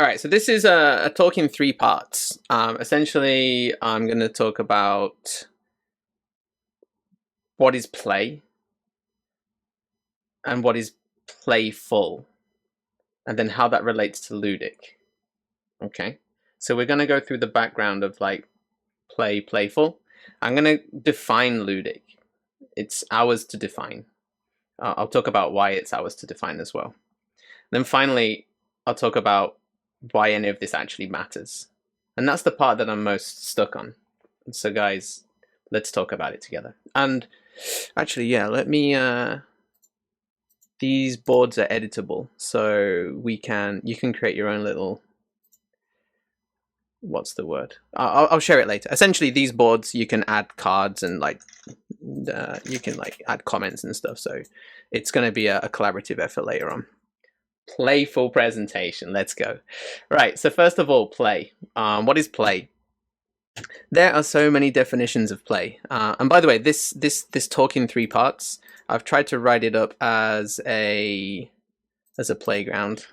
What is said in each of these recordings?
All right, so this is a talk in 3 parts. Essentially, I'm going to talk about what is play and what is playful, and then how that relates to Ludic. Okay, so we're going to go through the background of like playful. I'm going to define Ludic. It's ours to define. I'll talk about why it's ours to define as well. Then finally, I'll talk about why any of this actually matters. And that's the part that I'm most stuck on. So guys, let's talk about it together. And actually, yeah, let me, these boards are editable. So you can create your own little, what's the word? I'll share it later. Essentially, these boards, you can add cards and like, you can like add comments and stuff. So it's going to be a collaborative effort later on. Playful presentation. Let's go. Right. So first of all, play. What is play? There are so many definitions of play. And by the way, this talk in 3 parts. I've tried to write it up as a playground.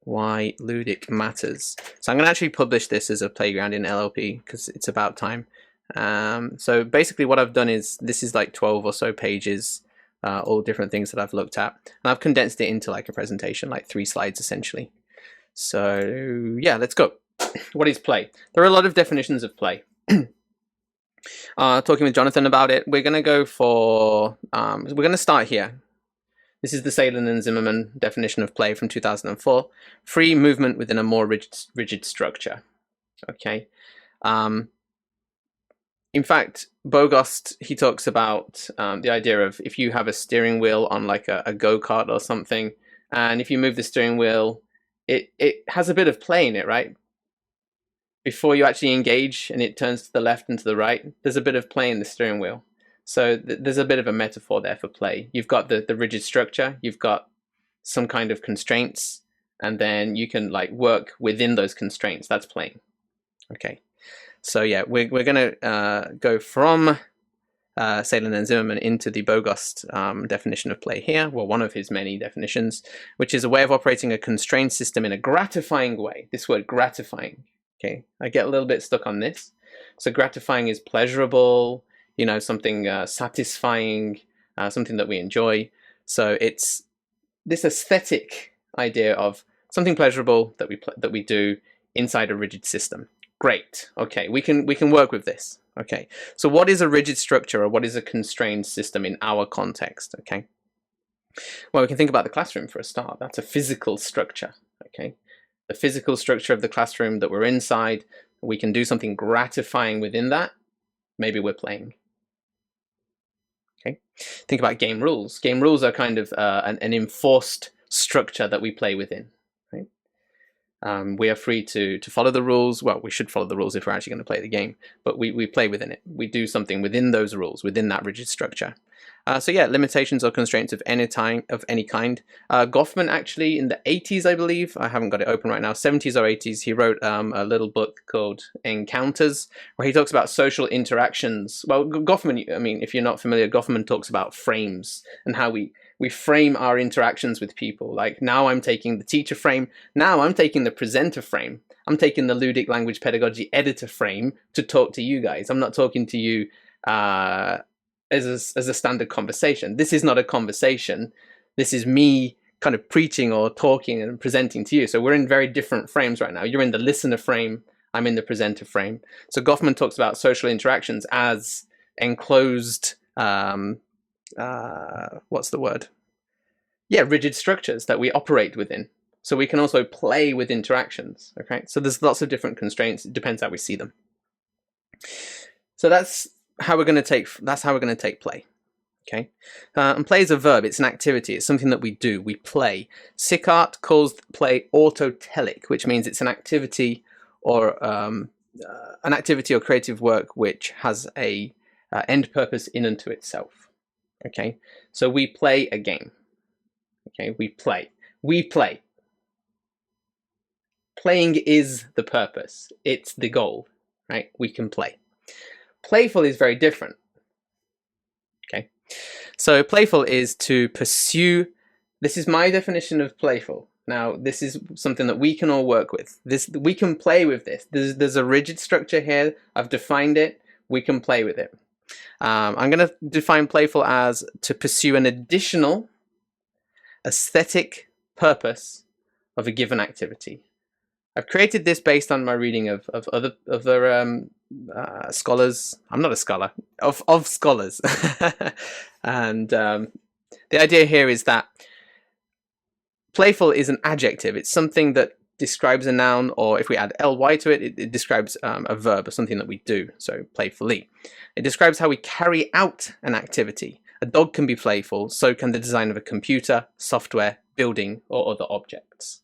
Why Ludic matters. So I'm going to actually publish this as a playground in LLP because it's about time. So basically, what I've done is this is like 12 or so pages. All different things that I've looked at, and I've condensed it into like a presentation, like 3 slides essentially. So yeah, let's go. What is play? There are a lot of definitions of play. Talking with Jonathan about it, we're going to go for, we're going to start here. This is the Salin and Zimmerman definition of play from 2004. Free movement within a more rigid structure. Okay. In fact, Bogost, he talks about the idea of if you have a steering wheel on like a go-kart or something, and if you move the steering wheel, it has a bit of play in it, right? Before you actually engage and it turns to the left and to the right, there's a bit of play in the steering wheel. So there's a bit of a metaphor there for play. You've got the rigid structure, you've got some kind of constraints, and then you can like work within those constraints. That's playing. Okay. So yeah, we're going to go from Salin and Zimmerman into the Bogost definition of play here, well, one of his many definitions, which is a way of operating a constrained system in a gratifying way. This word gratifying, okay? I get a little bit stuck on this. So gratifying is pleasurable, you know, something satisfying, something that we enjoy. So it's this aesthetic idea of something pleasurable that we do inside a rigid system. Great. Okay, we can work with this. Okay, so what is a rigid structure or what is a constrained system in our context? Okay, well, we can think about the classroom for a start. That's a physical structure. Okay, the physical structure of the classroom that we're inside. We can do something gratifying within that. Maybe we're playing. Okay, think about game rules. Game rules are kind of an enforced structure that we play within. We are free to follow the rules. Well, we should follow the rules if we're actually going to play the game, but we play within it. We do something within those rules, within that rigid structure. So yeah, limitations or constraints of any kind. Goffman actually in the 80s, I believe, I haven't got it open right now, 70s or 80s, he wrote a little book called Encounters, where he talks about social interactions. Well, Goffman, I mean, if you're not familiar, Goffman talks about frames and how we frame our interactions with people. Like now I'm taking the teacher frame, now I'm taking the presenter frame, I'm taking the Ludic language pedagogy editor frame to talk to you guys. I'm not talking to you as a standard conversation. This is not a conversation. This is me kind of preaching or talking and presenting to you. So we're in very different frames right now. You're in the listener frame, I'm in the presenter frame. So Goffman talks about social interactions as enclosed what's the word? Yeah, rigid structures that we operate within. So we can also play with interactions. Okay, so there's lots of different constraints. It depends how we see them. So that's how we're going to take play. Okay, and play is a verb. It's an activity. It's something that we do. We play. Sickart calls play autotelic, which means it's an activity or creative work which has a end purpose in and to itself. Okay, so we play a game. Okay, we play. Playing is the purpose. It's the goal, right? We can play. Playful is very different. Okay, so playful is to pursue. This is my definition of playful. Now, this is something that we can all work with. We can play with this. There's a rigid structure here. I've defined it. We can play with it. I'm going to define playful as to pursue an additional aesthetic purpose of a given activity. I've created this based on my reading of other scholars. I'm not a scholar, of scholars. And the idea here is that playful is an adjective. It's something that describes a noun, or if we add ly to it, it describes a verb or something that we do, so playfully. It describes how we carry out an activity. A dog can be playful, so can the design of a computer, software, building, or other objects.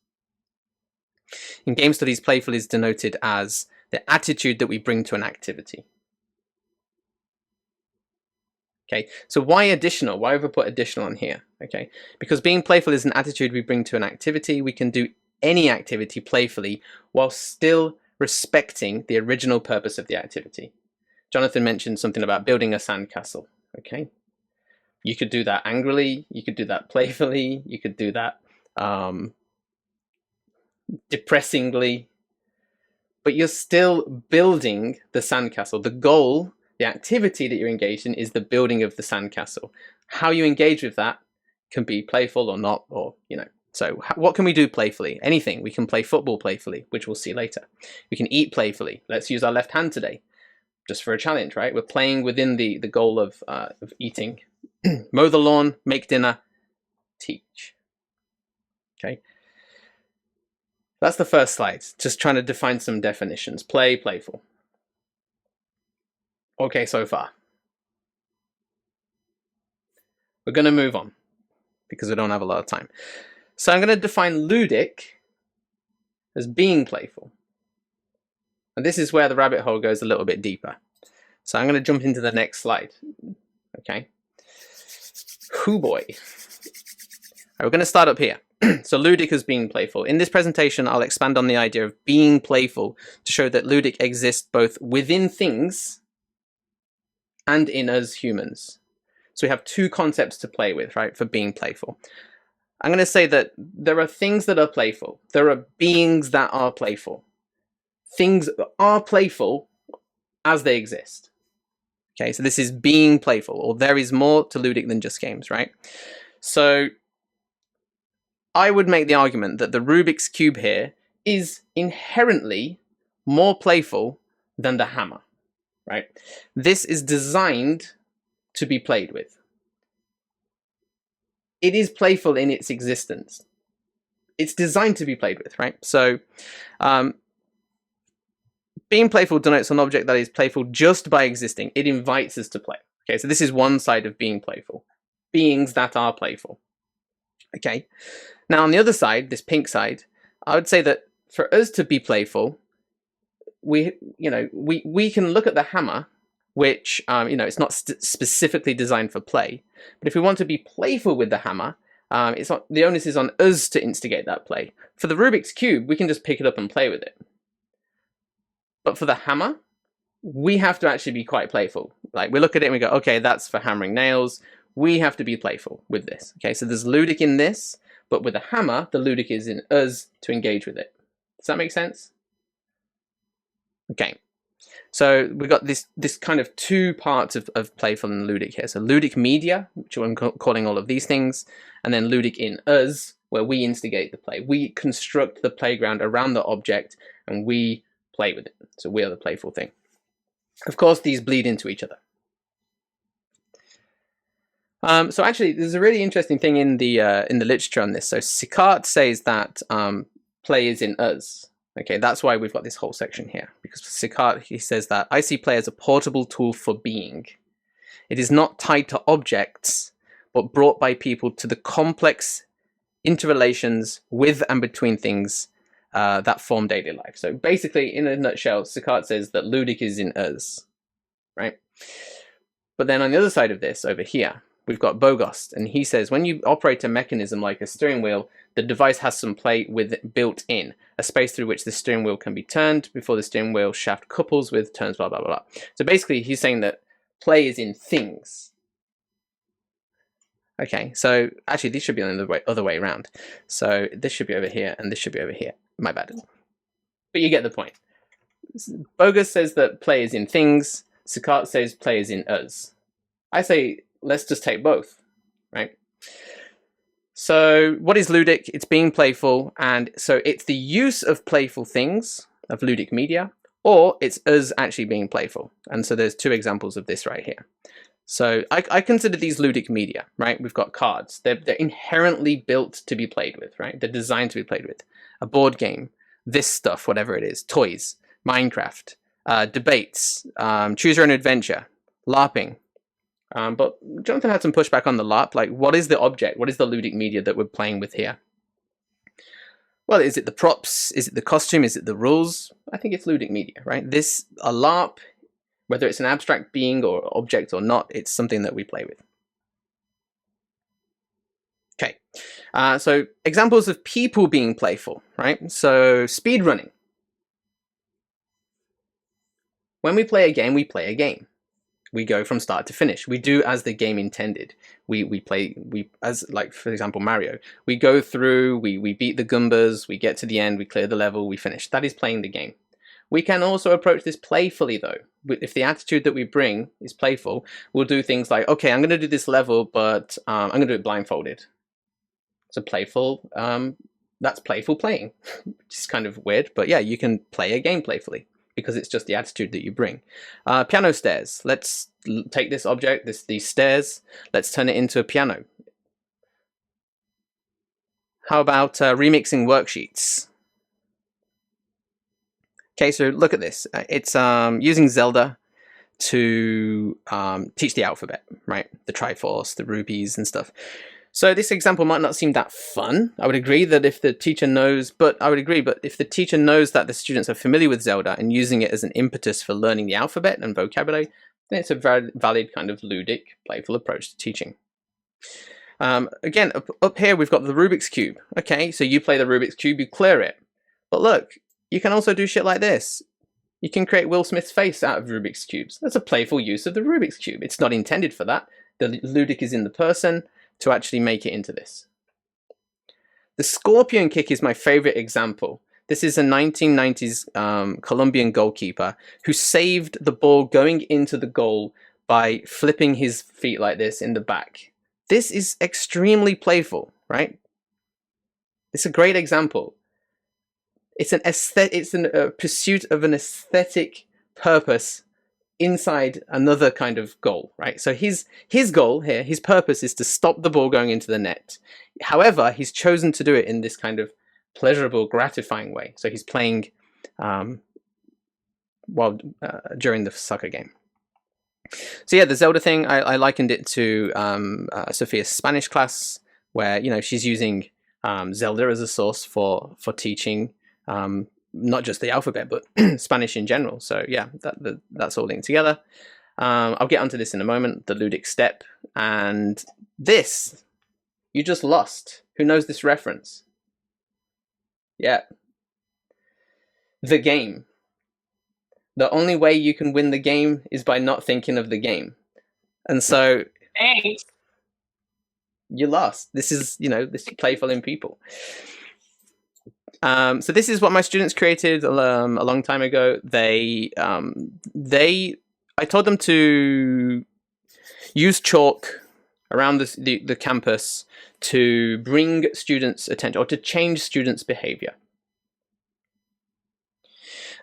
In game studies, playful is denoted as the attitude that we bring to an activity. Okay, so why additional? Why have I put additional on here? Okay, because being playful is an attitude we bring to an activity. We can do any activity playfully while still respecting the original purpose of the activity. Jonathan mentioned something about building a sandcastle. Okay, you could do that angrily, you could do that playfully, you could do that depressingly, but you're still building the sandcastle. The goal, the activity that you're engaged in, is the building of the sandcastle. How you engage with that can be playful or not, or, you know. So what can we do playfully? Anything. We can play football playfully, which we'll see later. We can eat playfully. Let's use our left hand today, just for a challenge, right? We're playing within the goal of eating. Mow the lawn, make dinner, teach. Okay. That's the first slide. Just trying to define some definitions. Play, playful. Okay, so far. We're going to move on because we don't have a lot of time. So I'm going to define ludic as being playful. And this is where the rabbit hole goes a little bit deeper. So I'm going to jump into the next slide. Okay. Hoo boy. We're going to start up here. So ludic as being playful. In this presentation, I'll expand on the idea of being playful to show that ludic exists both within things and in us humans. So we have two concepts to play with, right, for being playful. I'm going to say that there are things that are playful. There are beings that are playful. Things are playful as they exist. Okay, so this is being playful, or there is more to ludic than just games, right? So I would make the argument that the Rubik's Cube here is inherently more playful than the hammer, right? This is designed to be played with. It is playful in its existence. It's designed to be played with, right? So being playful denotes an object that is playful just by existing. It invites us to play. Okay, so this is one side of being playful. Beings that are playful. Okay, now on the other side, this pink side, I would say that for us to be playful, we can look at the hammer, which it's not specifically designed for play. But if we want to be playful with the hammer, it's not, the onus is on us to instigate that play. For the Rubik's Cube, we can just pick it up and play with it. But for the hammer, we have to actually be quite playful. Like, we look at it and we go, okay, that's for hammering nails. We have to be playful with this. Okay, so there's ludic in this, but with the hammer, the ludic is in us to engage with it. Does that make sense? Okay. So we've got this kind of two parts of playful and ludic here. So ludic media, which I'm calling all of these things, and then ludic in us, where we instigate the play. We construct the playground around the object and we play with it. So we are the playful thing. Of course, these bleed into each other. So actually, there's a really interesting thing in the literature on this. So Sicart says that play is in us. Okay, that's why we've got this whole section here, because for Sicart, he says that I see play as a portable tool for being. It is not tied to objects, but brought by people to the complex interrelations with and between things that form daily life. So basically, in a nutshell, Sicart says that ludic is in us, right? But then on the other side of this, over here, we've got Bogost, and he says when you operate a mechanism like a steering wheel, the device has some play with it built in, a space through which the steering wheel can be turned before the steering wheel shaft couples with turns, blah, blah, blah. So basically, he's saying that play is in things. Okay, so actually these should be on the other way around. So this should be over here and this should be over here. My bad. But you get the point. Bogus says that play is in things. Sakat says play is in us. I say let's just take both, right? So what is ludic? It's being playful, and so it's the use of playful things, of ludic media, or it's us actually being playful. And so there's two examples of this right here. So I consider these ludic media, right? We've got cards. They're inherently built to be played with, right? They're designed to be played with. A board game, this stuff, whatever it is, toys, Minecraft, debates, choose your own adventure, LARPing. But Jonathan had some pushback on the LARP. Like, what is the object? What is the ludic media that we're playing with here? Well, is it the props? Is it the costume? Is it the rules? I think it's ludic media, right? A LARP, whether it's an abstract being or object or not, it's something that we play with. Okay, so examples of people being playful, right? So speed running. When we play a game, we play a game. We go from start to finish. We do as the game intended. We play as, like, for example, Mario. We go through, we beat the Goombas, we get to the end, we clear the level, we finish. That is playing the game. We can also approach this playfully, though. If the attitude that we bring is playful, we'll do things like, okay, I'm going to do this level, but I'm going to do it blindfolded. So playful, that's playful playing, which is kind of weird, but yeah, you can play a game playfully because it's just the attitude that you bring. Piano stairs. Let's take this object, these stairs, let's turn it into a piano. How about remixing worksheets? Okay, so look at this. It's using Zelda to teach the alphabet, right? The Triforce, the rupees and stuff. So this example might not seem that fun. I would agree that if the teacher knows, but if the teacher knows that the students are familiar with Zelda and using it as an impetus for learning the alphabet and vocabulary, then it's a very valid kind of ludic, playful approach to teaching. Again, up here we've got the Rubik's Cube. Okay, so you play the Rubik's Cube, you clear it. But look, you can also do shit like this. You can create Will Smith's face out of Rubik's Cubes. That's a playful use of the Rubik's Cube. It's not intended for that. The ludic is in the person to actually make it into this. The scorpion kick is my favorite example. This is a 1990s Colombian goalkeeper who saved the ball going into the goal by flipping his feet like this in the back. This is extremely playful, right? It's a great example. It's a pursuit of an aesthetic purpose inside another kind of goal, right? So his goal here, his purpose is to stop the ball going into the net. However, he's chosen to do it in this kind of pleasurable, gratifying way. So he's playing during the soccer game. So yeah, the Zelda thing, I likened it to Sophia's Spanish class, where she's using Zelda as a source for teaching not just the alphabet, but Spanish in general. So yeah, that's all linked together. I'll get onto this in a moment, the ludic step. And this, you just lost. Who knows this reference? Yeah. The game. The only way you can win the game is by not thinking of the game. And so, Thanks. You lost. This is, this is playful in people. So this is what my students created a long time ago. I told them to use chalk around the campus to bring students' attention or to change students' behavior.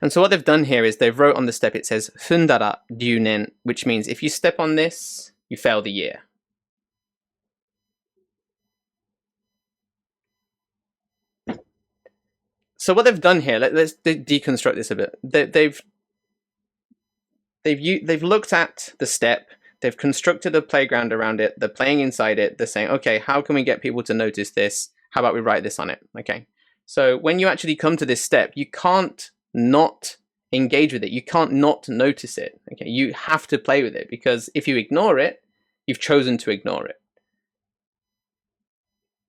And so what they've done here is they've wrote on the step, it says Fundara Dyunen, which means if you step on this, you fail the year. So what they've done here, let's deconstruct this a bit. They've looked at the step, they've constructed a playground around it, they're playing inside it, they're saying, okay, how can we get people to notice this? How about we write this on it? Okay. So when you actually come to this step, you can't not engage with it. You can't not notice it. Okay. You have to play with it, because if you ignore it, you've chosen to ignore it.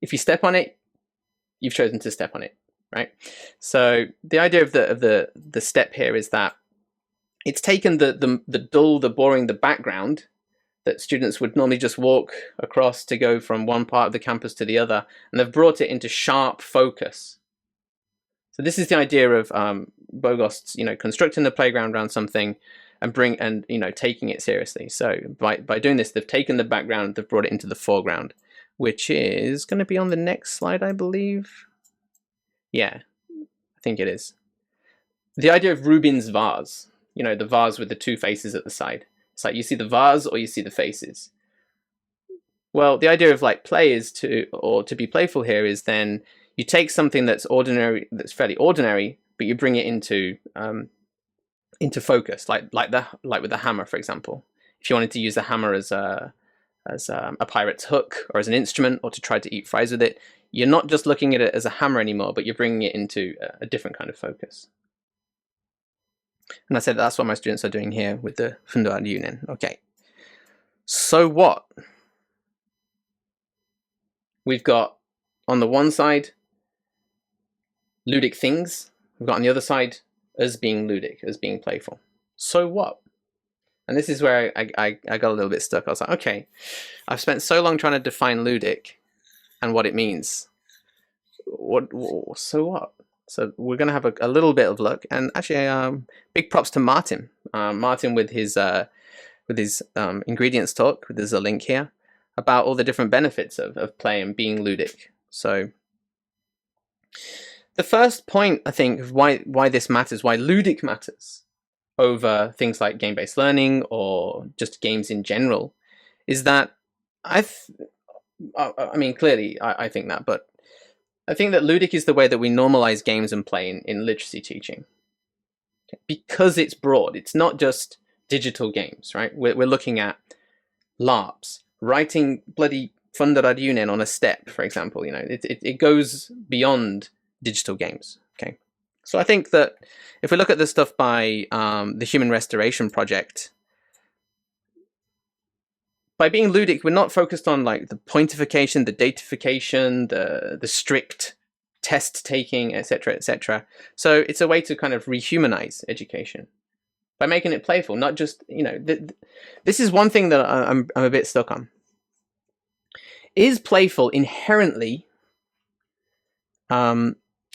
If you step on it, you've chosen to step on it. Right. So the idea of the step here is that it's taken the dull, the boring, the background, that students would normally just walk across to go from one part of the campus to the other, and they've brought it into sharp focus. So this is the idea of Bogost's, constructing the playground around something and taking it seriously. So by doing this, they've taken the background, they've brought it into the foreground, which is going to be on the next slide, I believe. Yeah, I think it is. The idea of Rubin's vase, the vase with the two faces at the side. It's like you see the vase or you see the faces. Well, the idea of like play is to be playful here is then you take something that's ordinary, that's fairly ordinary, but you bring it into focus, like with the hammer, for example. If you wanted to use the hammer as a pirate's hook or as an instrument, or to try to eat fries with it, you're not just looking at it as a hammer anymore, but you're bringing it into a different kind of focus. And I said that's what my students are doing here with the Fundar Union. Okay, so what? We've got on the one side ludic things. We've got on the other side us being ludic, as being playful. So what? And this is where I got a little bit stuck. I was like, okay, I've spent so long trying to define ludic and what it means. So what? So we're going to have a little bit of luck. And actually, big props to Martin. Martin with his ingredients talk. There's a link here about all the different benefits of play and being ludic. So the first point, I think, of why this matters, why ludic matters over things like game-based learning or just games in general, is that I mean, clearly I think that, but I think that ludic is the way that we normalize games and play in literacy teaching. Because it's broad, it's not just digital games, right? We're looking at LARPs, writing bloody Fundar Union on a step, for example. It goes beyond digital games. Okay, so I think that if we look at the stuff by the Human Restoration Project, by being ludic, we're not focused on like the pointification, the datification, the strict test taking, etc., etc. So it's a way to kind of rehumanize education by making it playful, not just this is one thing that I'm a bit stuck on. Is playful inherently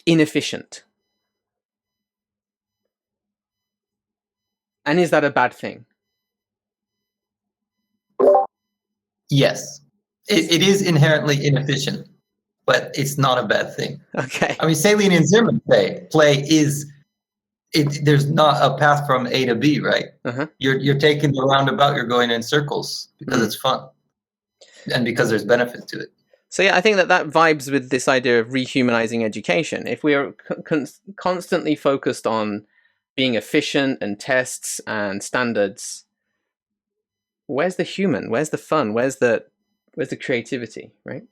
inefficient? And is that a bad thing? Yes, it is inherently inefficient, but it's not a bad thing. Okay. I mean, Saline and Zimmerman say play is there's not a path from A to B, right? Uh-huh. You're taking the roundabout, you're going in circles because it's fun and because there's benefit to it. So yeah, I think that vibes with this idea of rehumanizing education. If we are constantly focused on being efficient and tests and standards, where's the human? Where's the fun? Where's the creativity, right?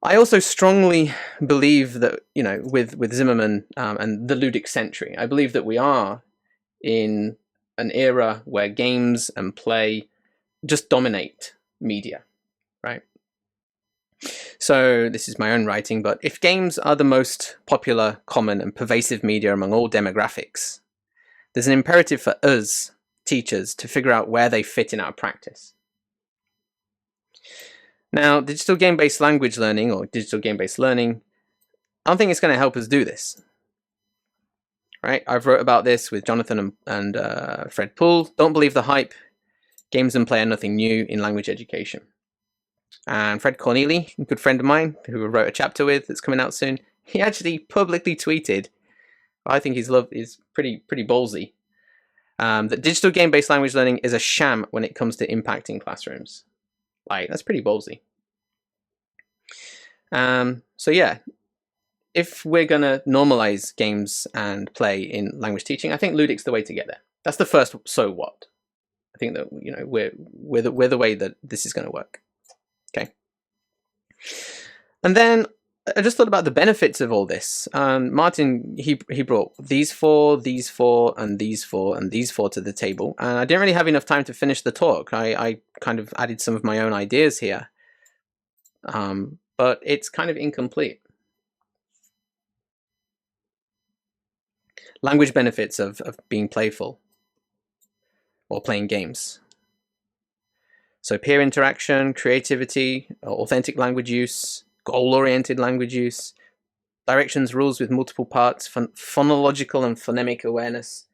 I also strongly believe that, with Zimmerman and the ludic century, I believe that we are in an era where games and play just dominate media, right? So this is my own writing, but if games are the most popular, common, and pervasive media among all demographics, there's an imperative for us, teachers, to figure out where they fit in our practice. Now, digital game-based language learning, or digital game-based learning, I don't think it's going to help us do this. Right? I've wrote about this with Jonathan and Fred Poole. Don't believe the hype. Games and play are nothing new in language education. And Fred Corneli, a good friend of mine, who I wrote a chapter with that's coming out soon, he actually publicly tweeted, I think he's pretty ballsy, that digital game-based language learning is a sham when it comes to impacting classrooms. Like, that's pretty ballsy. So yeah, if we're going to normalize games and play in language teaching, I think ludic's the way to get there. That's the first so what. I think that we're the way that this is going to work. Okay. And then I just thought about the benefits of all this. Martin, he brought these four, and these four, and these four to the table. And I didn't really have enough time to finish the talk. I kind of added some of my own ideas here. But it's kind of incomplete. Language benefits of being playful or playing games. So peer interaction, creativity, authentic language use, goal-oriented language use, directions, rules with multiple parts, phonological and phonemic awareness,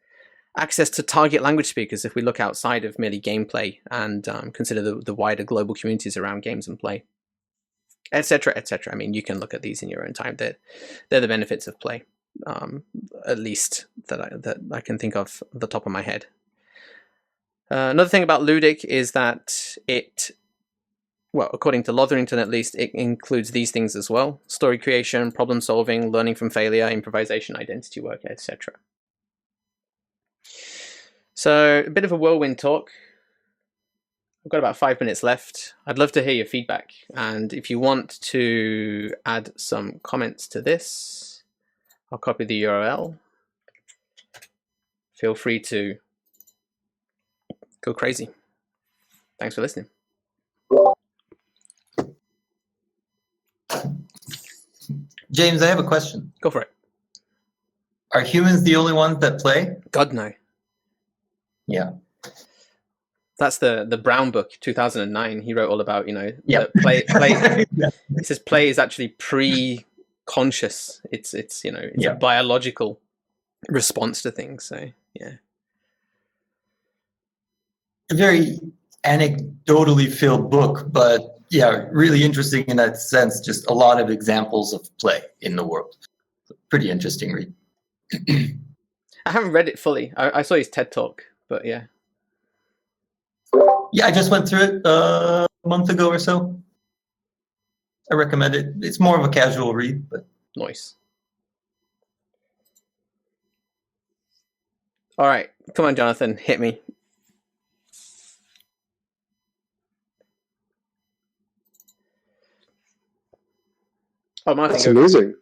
access to target language speakers if we look outside of merely gameplay and consider the wider global communities around games and play, etc., etc. I mean, you can look at these in your own time. They're the benefits of play, at least that I can think of the top of my head. Another thing about Ludic is that it, well, according to Lotherington at least, it includes these things as well: story creation, problem solving, learning from failure, improvisation, identity work, etc. So a bit of a whirlwind talk. I've got about 5 minutes left. I'd love to hear your feedback. And if you want to add some comments to this, I'll copy the URL. Feel free to go crazy. Thanks for listening. James, I have a question. Go for it. Are humans the only ones that play? God, no. Yeah. That's the Brown book, 2009. He wrote all about, Yep. play. Yeah. He says play is actually pre-conscious. It's a biological response to things. So yeah. A very anecdotally filled book, but yeah, really interesting in that sense. Just a lot of examples of play in the world. Pretty interesting read. I haven't read it fully. I saw his TED talk, but yeah. Yeah, I just went through it a month ago or so. I recommend it. It's more of a casual read, but nice. All right, come on, Jonathan, hit me. Oh, Martin, that's amazing.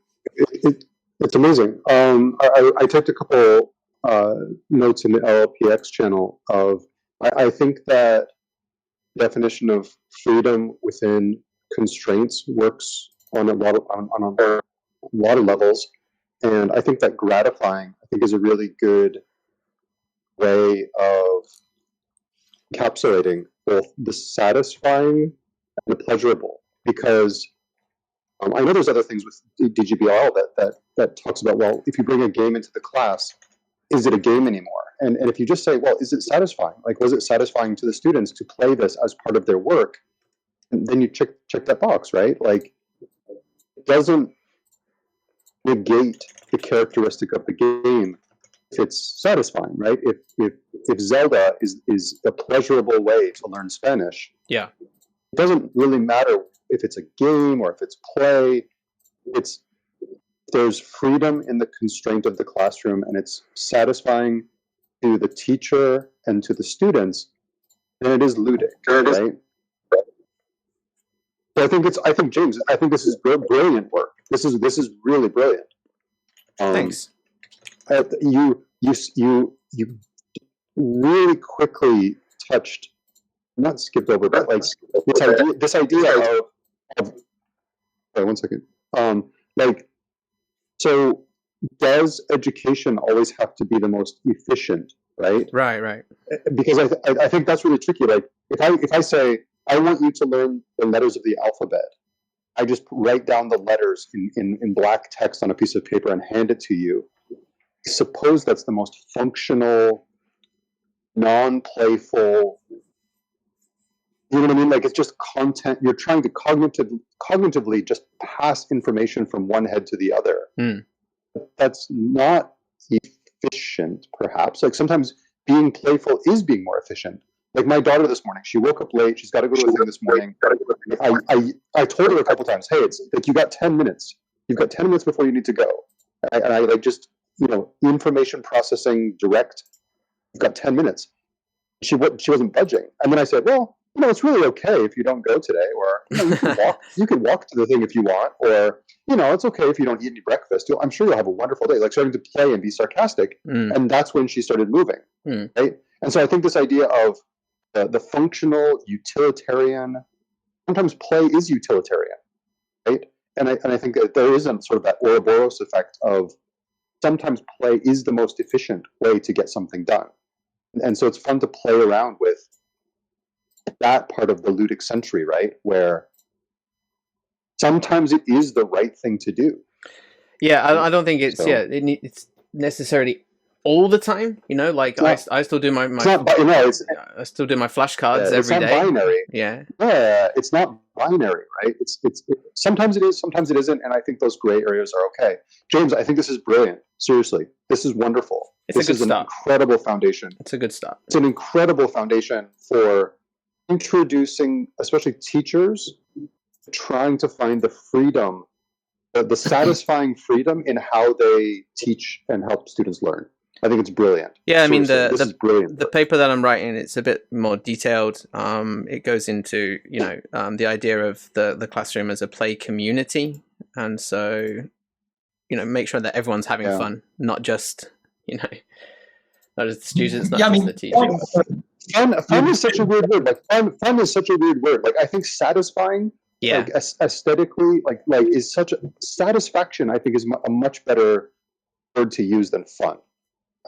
It's amazing. I took a couple notes in the LLPx channel of. I think that definition of freedom within constraints works on a lot of levels, and I think that gratifying is a really good way of encapsulating both the satisfying and the pleasurable, because I know there's other things with DGBRL that talks about, well, if you bring a game into the class, is it a game anymore? And if you just say, well, is it satisfying? Like, was it satisfying to the students to play this as part of their work? And then you check that box, right? Like, it doesn't negate the characteristic of the game if it's satisfying, right? If Zelda is a pleasurable way to learn Spanish, yeah, it doesn't really matter if it's a game or if it's play. There's freedom in the constraint of the classroom, and it's satisfying to the teacher and to the students, and it is ludic, right? So I think James, this is brilliant work. This is really brilliant. Thanks. You really quickly touched, not skipped over, but like this idea of wait, 1 second. So does education always have to be the most efficient, right? Right. Because I think that's really tricky. Like if I say, I want you to learn the letters of the alphabet, I just write down the letters in black text on a piece of paper and hand it to you. Suppose that's the most functional, non-playful, you know what I mean? Like, it's just content. You're trying to cognitively just pass information from one head to the other. That's not efficient, perhaps. Like, sometimes being playful is being more efficient. Like my daughter this morning, she woke up late. She's got to go to a thing this morning. I told her a couple times, hey, it's like, you got 10 minutes. You've got 10 minutes before you need to go. And I like just, information processing direct. You've got 10 minutes. She wasn't budging. And then I said, well, it's really okay if you don't go today, or you can walk to the thing if you want, or it's okay if you don't eat any breakfast. I'm sure you'll have a wonderful day. Like, starting to play and be sarcastic, and that's when she started moving, right? And so I think this idea of the functional, utilitarian, sometimes play is utilitarian, right? And I think that there isn't sort of that Ouroboros effect of sometimes play is the most efficient way to get something done, and so it's fun to play around with that part of the ludic century, right? Where sometimes it is the right thing to do. Yeah, I don't think it's it's necessarily all the time. Like I still do my it's not, I still do my flashcards every it's not day. binary. Yeah, it's not binary, right? Sometimes it is, sometimes it isn't, and I think those gray areas are okay. James, I think this is brilliant. Seriously, this is wonderful. This is an incredible foundation. It's a good start. It's an incredible foundation for introducing, especially teachers, trying to find the freedom, the satisfying freedom in how they teach and help students learn. I think it's brilliant. Yeah, I mean this is brilliant. The paper that I'm writing, it's a bit more detailed. It goes into the idea of the classroom as a play community, and so make sure that everyone's having fun, not just not just the students, not just the teachers. Fun is such a weird word. Like fun is such a weird word. Like I think satisfying, like aesthetically, like is such a satisfaction. I think is a much better word to use than fun.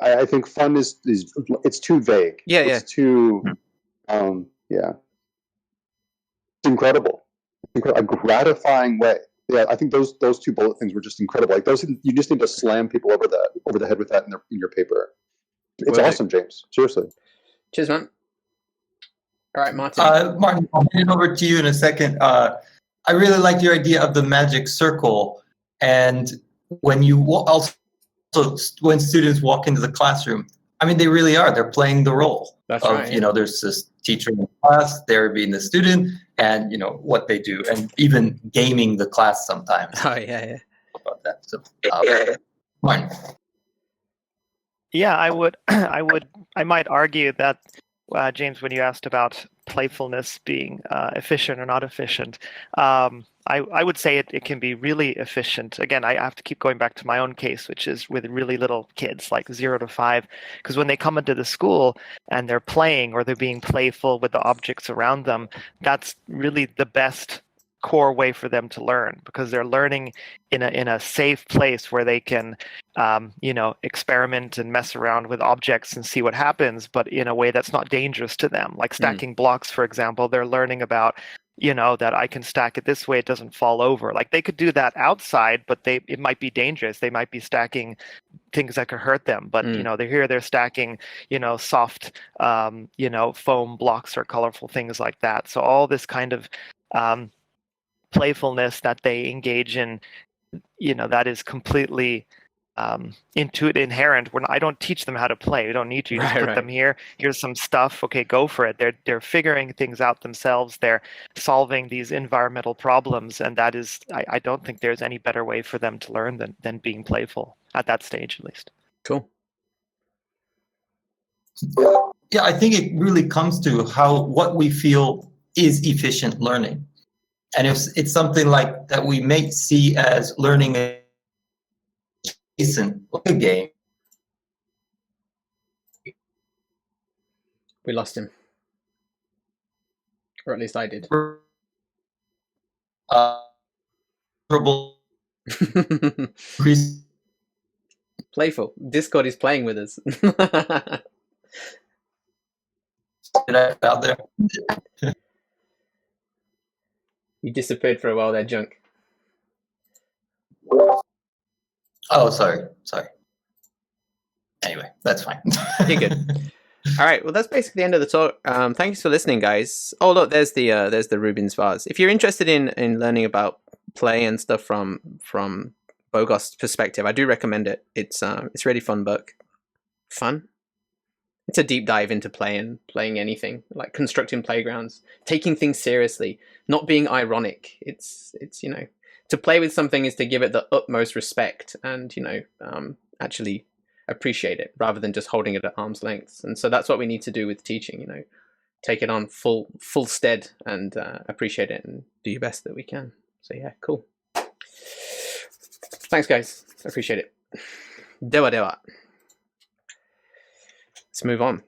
I think fun is it's too vague. It's too It's incredible. A gratifying way. Yeah, I think those two bullet things were just incredible. Like those, you just need to slam people over the head with that in your paper. It's awesome, James. Seriously. Cheers, man. All right, Martin. Martin, I'll hand it over to you in a second. I really like your idea of the magic circle, and when when students walk into the classroom, I mean, they really are. They're playing the role of, there's this teacher in the class, they're being the student, and, what they do, and even gaming the class sometimes. Oh, yeah. About that. So, Martin. Yeah, I might argue that, James, when you asked about playfulness being efficient or not efficient, I would say it can be really efficient. Again, I have to keep going back to my own case, which is with really little kids, like 0 to 5, because when they come into the school and they're playing or they're being playful with the objects around them, that's really the best core way for them to learn, because they're learning in a safe place where they can experiment and mess around with objects and see what happens, but in a way that's not dangerous to them. Like stacking blocks, for example, they're learning about that I can stack it this way, it doesn't fall over. Like they could do that outside, but it might be dangerous. They might be stacking things that could hurt them. But they're stacking soft foam blocks or colorful things like that. So all this kind of playfulness that they engage in, that is completely inherent. I don't teach them how to play. We don't need to. You just put them here. Here's some stuff. Okay, go for it. They're figuring things out themselves. They're solving these environmental problems, and that is, I don't think there's any better way for them to learn than being playful at that stage, at least. Cool. Yeah, I think it really comes to what we feel is efficient learning. And if it's something like that we may see as learning a game. We lost him. Or at least I did. Playful. Discord is playing with us. Out there. You disappeared for a while there, Junk. Oh, sorry. Anyway, that's fine. You're good. All right. Well, that's basically the end of the talk. Thanks for listening, guys. Oh, look, there's the Rubens vase. If you're interested in learning about play and stuff from Bogost's perspective, I do recommend it. It's a really fun book. Fun. It's a deep dive into playing anything, like constructing playgrounds, taking things seriously, not being ironic. It's to play with something is to give it the utmost respect and actually appreciate it rather than just holding it at arm's length. And so that's what we need to do with teaching. Take it on full stead and appreciate it and do your best that we can. So yeah, cool. Thanks, guys. I appreciate it. Dewa. Let's move on.